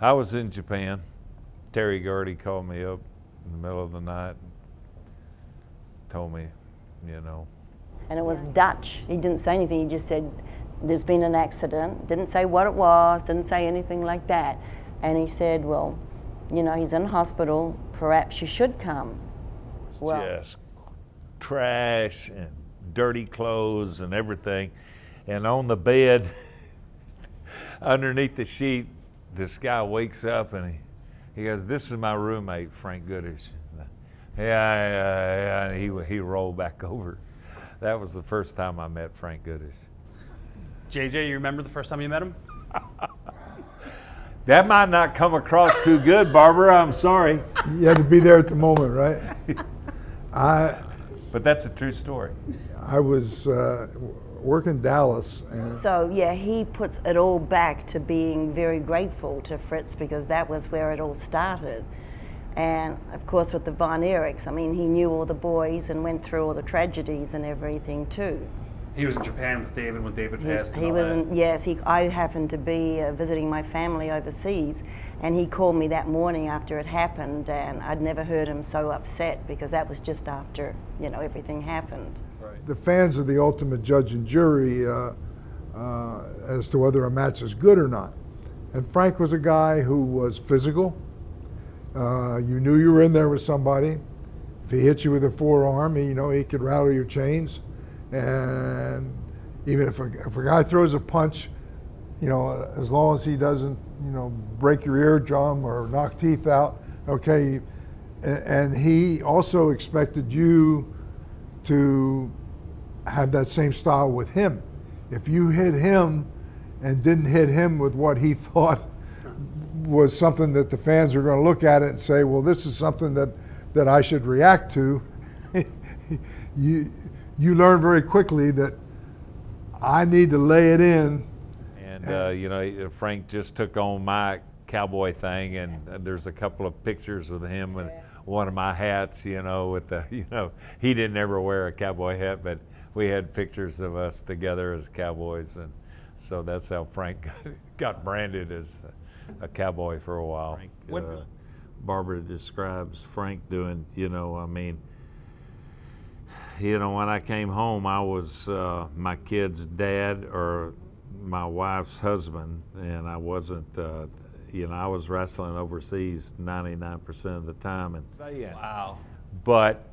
I was in Japan. Terry Gardy called me up in the middle of the night and told me, you know. And it was Dutch. He didn't say anything. He just said, there's been an accident. Didn't say what it was, didn't say anything like that. And he said, well, you know, he's in hospital. Perhaps you should come. Well, just trash and dirty clothes and everything. And on the bed, underneath the sheet, this guy wakes up and he goes, this is my roommate, Frank Goodish. Yeah, and he rolled back over. That was the first time I met Frank Goodish. JJ, you remember the first time you met him? That might not come across too good, Barbara. I'm sorry. You had to be there at the moment, right? But that's a true story. I was working Dallas. And so, yeah, he puts it all back to being very grateful to Fritz because that was where it all started. And, of course, with the Von Erichs, I mean, he knew all the boys and went through all the tragedies and everything, too. He was in Japan with David when David passed. He was in, yes. I happened to be visiting my family overseas, and he called me that morning after it happened, and I'd never heard him so upset because that was just after, you know, everything happened. Right. The fans are the ultimate judge and jury as to whether a match is good or not. And Frank was a guy who was physical. You knew you were in there with somebody. If he hit you with a forearm, you know, he could rattle your chains. And even if a guy throws a punch, you know, as long as he doesn't, you know, break your eardrum or knock teeth out, okay. And he also expected you to have that same style with him. If you hit him and didn't hit him with what he thought was something that the fans are going to look at it and say, well, this is something that I should react to, you learn very quickly that I need to lay it in. And you know, Frank just took on my cowboy thing, and there's a couple of pictures with him with one of my hats, you know, with the, you know, he didn't ever wear a cowboy hat, but we had pictures of us together as cowboys, and so that's how Frank got branded as a cowboy for a while. Barbara describes Frank doing, you know, I mean, you know, when I came home, I was my kid's dad or my wife's husband, and I wasn't, you know, I was wrestling overseas 99% of the time. And Wow. But,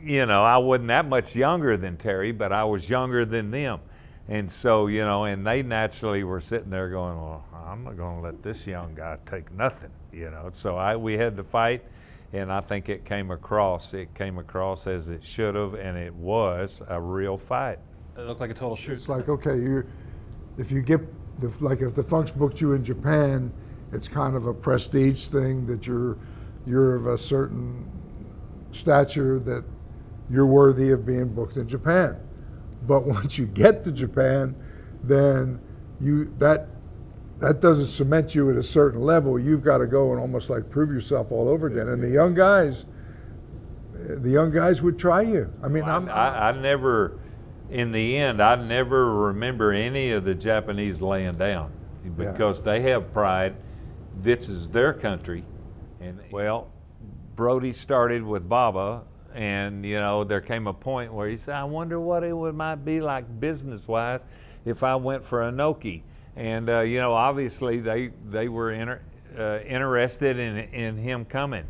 you know, I wasn't that much younger than Terry, but I was younger than them. And so, you know, and they naturally were sitting there going, well, I'm not going to let this young guy take nothing, you know. So we had to fight. And I think it came across. It came across as it should have, and it was a real fight. It looked like a total shoot. It's like, okay, if you get, like if the Funks booked you in Japan, it's kind of a prestige thing that you're of a certain stature that you're worthy of being booked in Japan. But once you get to Japan, then that doesn't cement you at a certain level. You've got to go and almost like prove yourself all over again. And the young guys would try you. I mean, well, I never, in the end, I never remember any of the Japanese laying down because they have pride. This is their country. And well, Brody started with Baba, and you know, there came a point where he said, I wonder what might be like business-wise if I went for Inoki. And you know, obviously they were interested in him coming.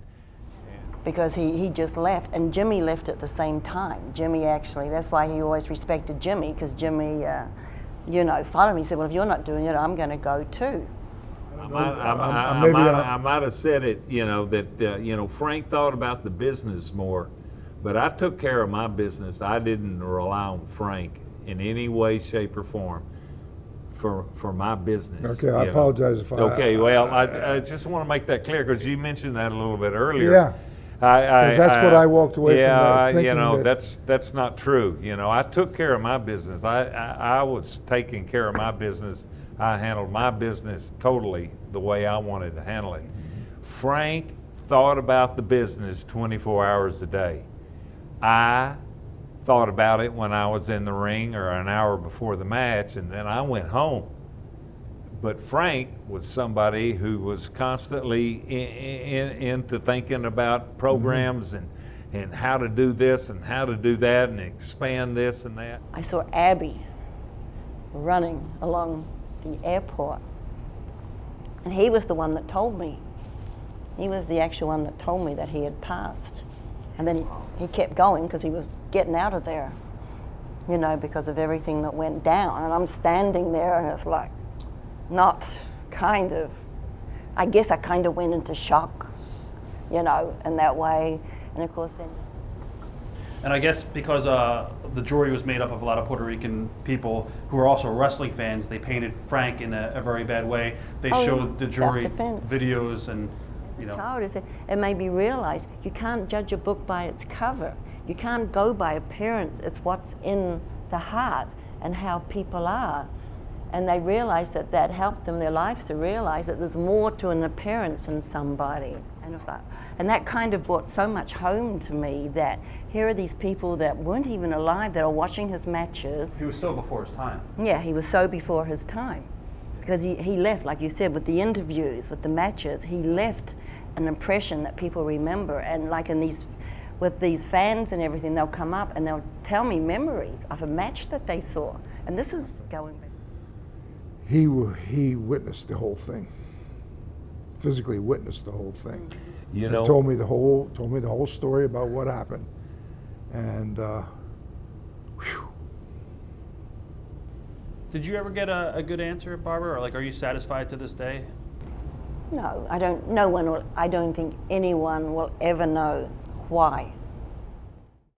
Because he just left, and Jimmy left at the same time. Jimmy actually, that's why he always respected Jimmy, because Jimmy, you know, followed me. He said, well, if you're not doing it, I'm going to go too. I might have said it, you know, that, you know, Frank thought about the business more, but I took care of my business. I didn't rely on Frank in any way, shape, or form for my business. Okay, I apologize if Okay, well, I just want to make that clear because you mentioned that a little bit earlier. Yeah, because that's what I walked away from. Yeah, you know, that's not true. You know, I took care of my business. I was taking care of my business. I handled my business totally the way I wanted to handle it. Frank thought about the business 24 hours a day. I thought about it when I was in the ring or an hour before the match, and then I went home. But Frank was somebody who was constantly into thinking about programs and how to do this and how to do that and expand this and that. I saw Abby running along the airport, and he was the one that told me. He was the actual one that told me that he had passed. And then he kept going because he was getting out of there, you know, because of everything that went down. And I'm standing there and it's like, not kind of, I guess I kind of went into shock, you know, in that way. And of course then. And I guess because the jury was made up of a lot of Puerto Rican people who are also wrestling fans, they painted Frank in a very bad way. They showed the jury videos and, you know. Child, it made me realize you can't judge a book by its cover. You can't go by appearance. It's what's in the heart and how people are. And they realized that that helped them, their lives, to realize that there's more to an appearance in somebody. And it was like, and that kind of brought so much home to me that here are these people that weren't even alive that are watching his matches. He was so before his time. Yeah, he was so before his time. Because he left, like you said, with the interviews, with the matches, he left an impression that people remember. And like in these, with these fans and everything, they'll come up and they'll tell me memories of a match that they saw. And this is going back. He witnessed the whole thing. Physically witnessed the whole thing. You know, told me the whole story about what happened. And whew. Did you ever get a good answer, Barbara? Or like, are you satisfied to this day? No, I don't. No one will. I don't think anyone will ever know why